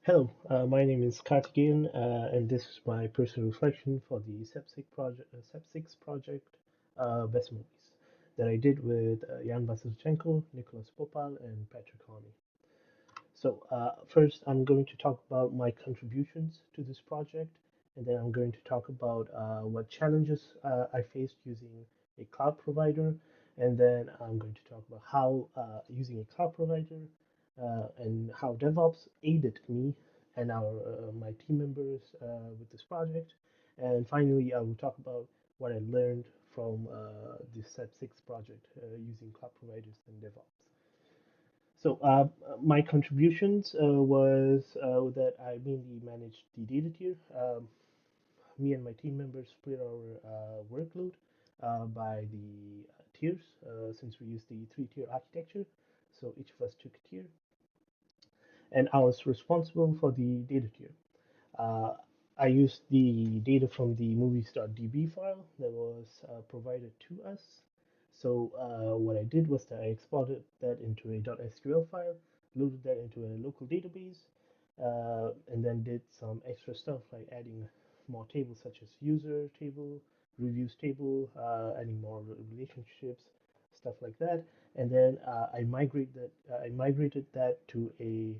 Hello, my name is Karthikeyan, and this is my personal reflection for the SEP6 project, Best Movies, that I did with Jan Vasilchenko, Nicholas Popal, and Patrick Horney. So, first, I'm going to talk about my contributions to this project, and then I'm going to talk about what challenges I faced using a cloud provider, and then I'm going to talk about how using a cloud provider and how DevOps aided me and our my team members with this project, and finally, I will talk about what I learned from this SEP6 project using cloud providers and DevOps. So my contributions was that I mainly managed the data tier. Me and my team members split our workload by the tiers since we use the three-tier architecture. So each of us took a tier, and I was responsible for the data tier. Uh, I used the data from the movies.db file that was provided to us. So what I did was that I exported that into a .sql file, loaded that into a local database, and then did some extra stuff like adding more tables such as user table, reviews table, adding more relationships, stuff like that. And then I migrated that to a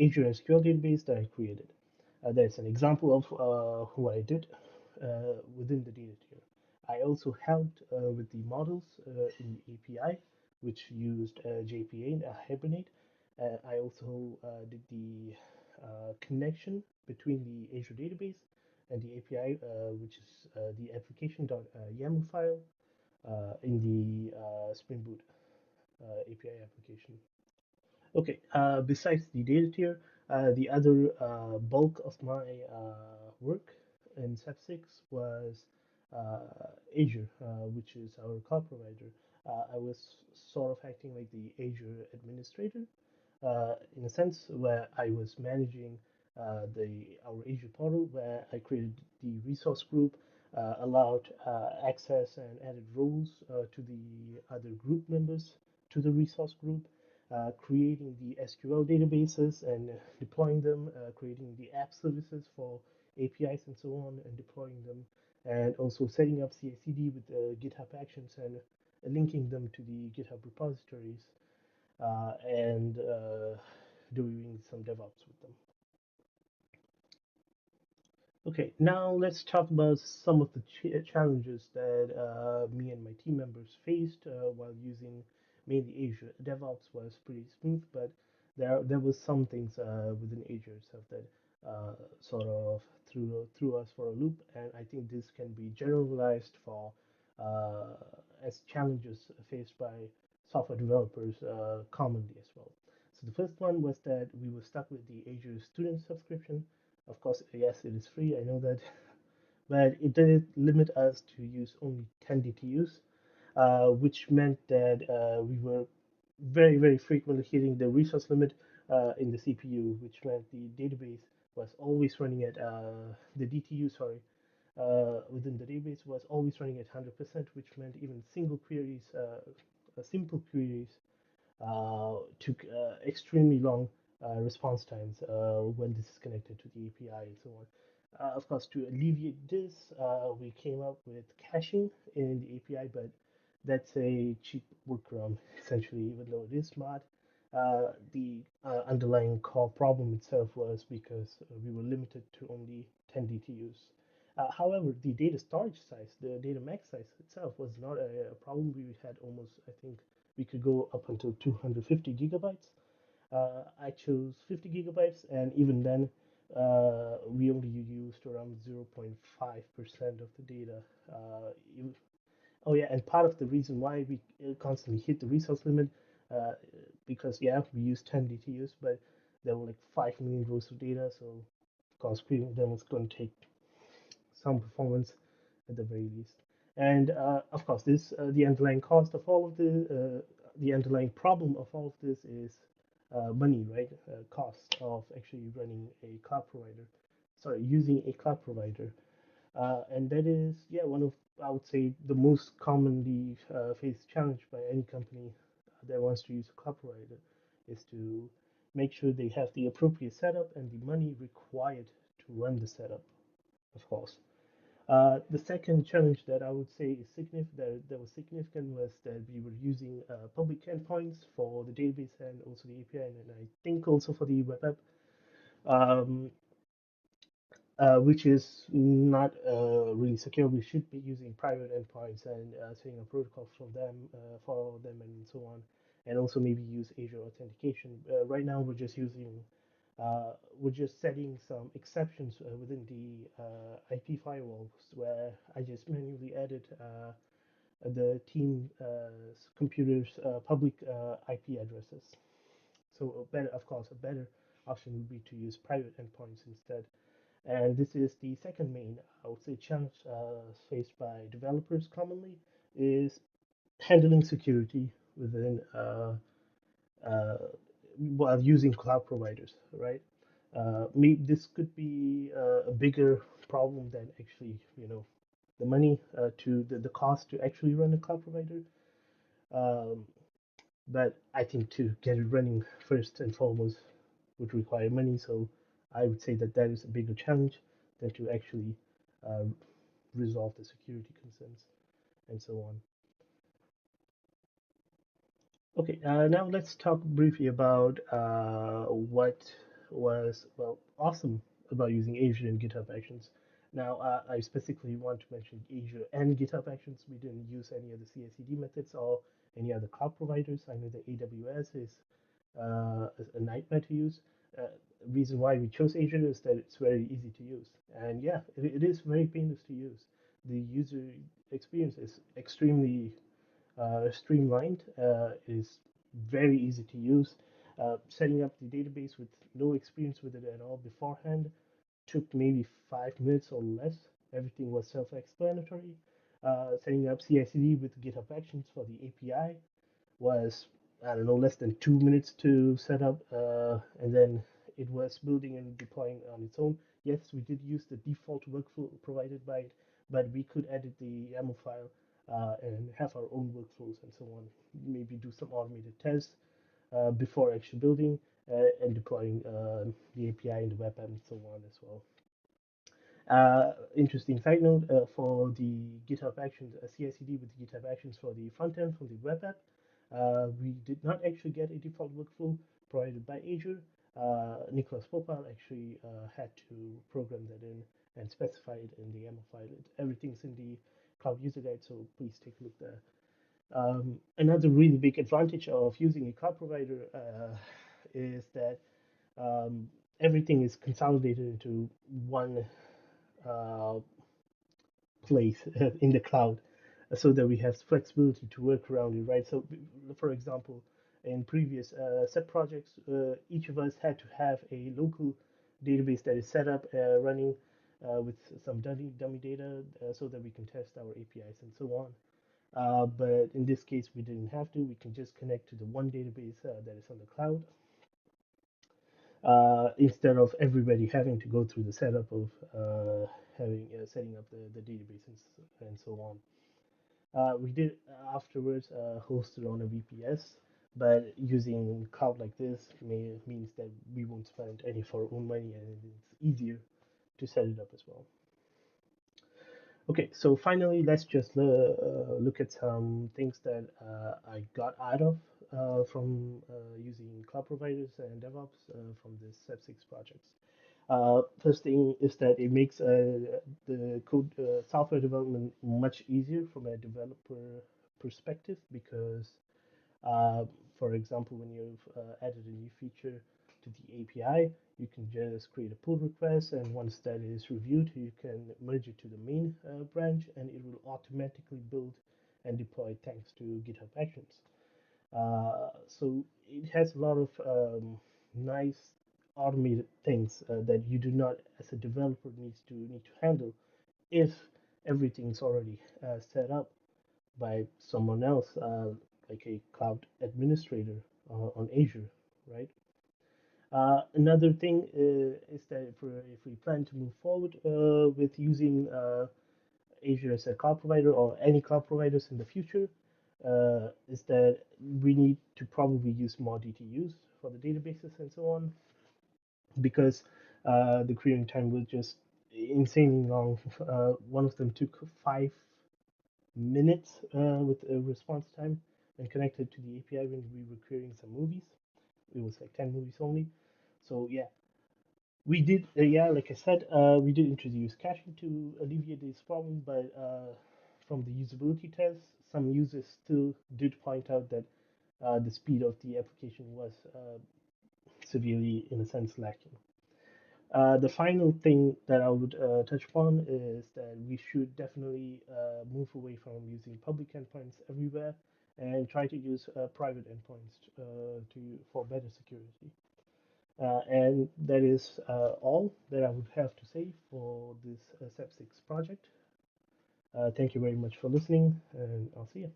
Azure SQL database that I created. That's an example of what I did within the data tier. I also helped with the models in the API, which used JPA and Hibernate. I also did the connection between the Azure database and the API, which is the application.yaml file in the Spring Boot API application. Okay, besides the data tier, the other bulk of my work in SEP6 was Azure, which is our cloud provider. I was sort of acting like the Azure administrator in a sense where I was managing our Azure portal where I created the resource group, allowed access and added roles to the other group members to the resource group, creating the SQL databases and deploying them, creating the app services for APIs and so on, and deploying them, and also setting up CI/CD with GitHub Actions and linking them to the GitHub repositories and doing some DevOps with them. Okay, now let's talk about some of the challenges that me and my team members faced while using mainly Azure. DevOps was pretty smooth, but there was some things within Azure itself that sort of threw us for a loop, and I think this can be generalized for uh, as challenges faced by software developers commonly as well. So the first one was that we were stuck with the Azure student subscription. Of course, yes, it is free, I know that, but it did limit us to use only 10 DTUs, which meant that we were very frequently hitting the resource limit in the CPU, which meant the database was always running at the DTU, sorry, within the database was always running at 100%, which meant even simple queries took extremely long response times when this is connected to the API and so on. Of course, to alleviate this, we came up with caching in the API, but that's a cheap workaround essentially, even though it is smart. The underlying core problem itself was because we were limited to only 10 DTUs. However, the data storage size, the data max size itself was not a problem. We had almost, I think, we could go up until 250 gigabytes. I chose 50 gigabytes, and even then, we only used around 0.5% of the data. Oh yeah, and part of the reason why we constantly hit the resource limit, uh, because yeah, we used 10 DTUs, but there were like 5 million rows of data, so of course, creating them was going to take some performance at the very least. And of course, this the underlying cost of all of the underlying problem of all of this is money, right? Cost of actually running a cloud provider, sorry, using a cloud provider, and that is yeah one of I would say the most commonly faced challenge by any company that wants to use a cloud provider is to make sure they have the appropriate setup and the money required to run the setup, of course. The second challenge that I would say is that was significant was that we were using public endpoints for the database and also the API, and I think also for the web app, um, which is not really secure. We should be using private endpoints and setting up protocols for them, and so on, and also maybe use Azure authentication. Right now, we're just setting some exceptions within the IP firewalls where I just manually added the team computers' public IP addresses. So of course, a better option would be to use private endpoints instead. And this is the second main, I would say, challenge faced by developers commonly is handling security within uh, while using cloud providers, right? Maybe this could be a bigger problem than actually, the money to the cost to actually run a cloud provider. Um, but I think to get it running first and foremost would require money. So I would say that that is a bigger challenge than to actually uh, resolve the security concerns and so on. Okay, now let's talk briefly about what was, well, awesome about using Azure and GitHub Actions. Now, I specifically want to mention Azure and GitHub Actions. We didn't use any of the CI/CD methods or any other cloud providers. I know that AWS is a nightmare to use. Uh, reason why we chose Azure is that it's very easy to use. And yeah, it is very painless to use. The user experience is extremely streamlined, is very easy to use. Setting up the database with no experience with it at all beforehand took maybe 5 minutes or less. Everything was self-explanatory. Setting up CI/CD with GitHub Actions for the API was, I don't know, less than 2 minutes to set up, and then it was building and deploying on its own. Yes, we did use the default workflow provided by it, but we could edit the YAML file and have our own workflows and so on. Maybe do some automated tests before actually building and deploying the API in the web app and so on as well. Interesting side note for the GitHub Actions, CI/CD with GitHub Actions for the front end from the web app. We did not actually get a default workflow provided by Azure. Nicholas Popal actually had to program that in and specify it in the YAML file. Everything's in the Cloud User Guide, so please take a look there. Another really big advantage of using a cloud provider is that um, everything is consolidated into one uh, place in the cloud so that we have flexibility to work around it, right? So, for example, in previous SEP projects, each of us had to have a local database that is set up, running with some dummy data so that we can test our APIs and so on. But in this case, we didn't have to. We can just connect to the one database that is on the cloud instead of everybody having to go through the setup of having setting up the database and so on. We did afterwards host it on a VPS, but using cloud like this means that we won't spend any of our own money and it's easier to set it up as well. Okay, so finally, let's just look at some things that I got out of from using cloud providers and DevOps from this SEP6 projects. First thing is that it makes the code software development much easier from a developer perspective because, uh, for example, when you've added a new feature to the API, you can just create a pull request, and once that is reviewed, you can merge it to the main branch, and it will automatically build and deploy thanks to GitHub Actions. So it has a lot of nice automated things that you do not, as a developer, need to handle if everything's already set up by someone else, like a cloud administrator on Azure, right? Another thing is that if we plan to move forward with using Azure as a cloud provider or any cloud providers in the future, is that we need to probably use more DTUs for the databases and so on, because the querying time was just insanely long. One of them took 5 minutes with a response time and connected to the API when we were querying some movies. It was like 10 movies only. So yeah, we did, yeah, like I said, we did introduce caching to alleviate this problem, but from the usability tests, some users still did point out that the speed of the application was severely, in a sense, lacking. The final thing that I would touch upon is that we should definitely move away from using public endpoints everywhere and try to use private endpoints for better security. And that is all that I would have to say for this SEP6 project. Thank you very much for listening, and I'll see you.